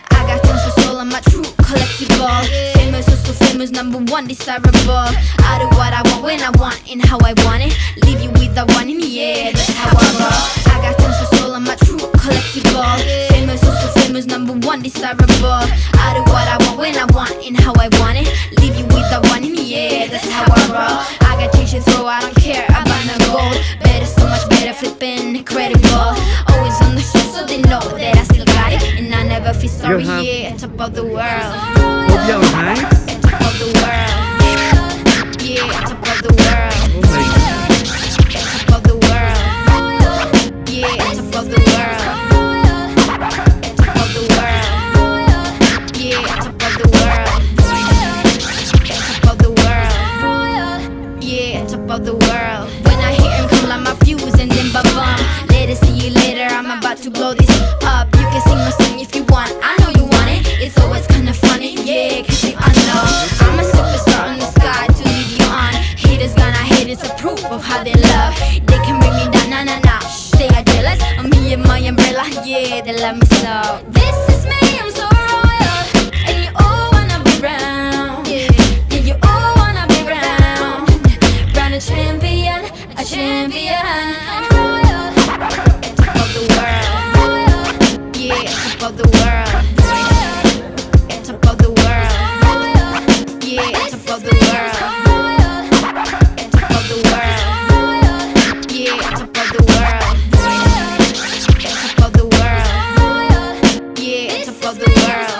I got tons of soul, I'm a true collectible. Famous, oh so famous, number one, desirable. I do what I want, when I want, and how I want it. Leave you with the one in the air, that's how I roll. I got tons of soul, I'm a true collectible. Famous, oh so famous, number one, desirable. I do what I want, when I want, and how I want it. Leave you with the one in the air, that's how I roll. I got change to throw, I don't care about no gold. Better, so much better, flipping incredible. Always on the show, so they know that I still got it. And I never feel sorry, yeah, top of the world. Hope y'all nice. Top of the world. Yeah, top of the world. Top of the world. Yeah, top of the world. Top of the world. Yeah, top of the world. Top of the world. Yeah, top of the world. When I hear him come like my fuse and then ba-bum. Later, see you later, I'm about to blow this up. You can sing my song if you want, I know you want it. It's always kinda funny, yeah, cause you know I'm a superstar in the sky to lead you on. Haters gonna hate, it's a proof of how they love. They can bring me down, nah, nah, nah. Shh, they are jealous of me and my umbrella, yeah, they love me so. This is me, I'm so royal, and you all wanna be round. Yeah, you all wanna be round. Round a champion, a champion. Top of the world, yeah, top of the world. Top of the world, yeah, top of the world. Top of the world, yeah, top of the world. Top of the world, yeah, top of the world.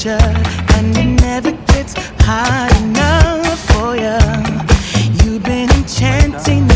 And it never gets hard enough for you. You've been enchanting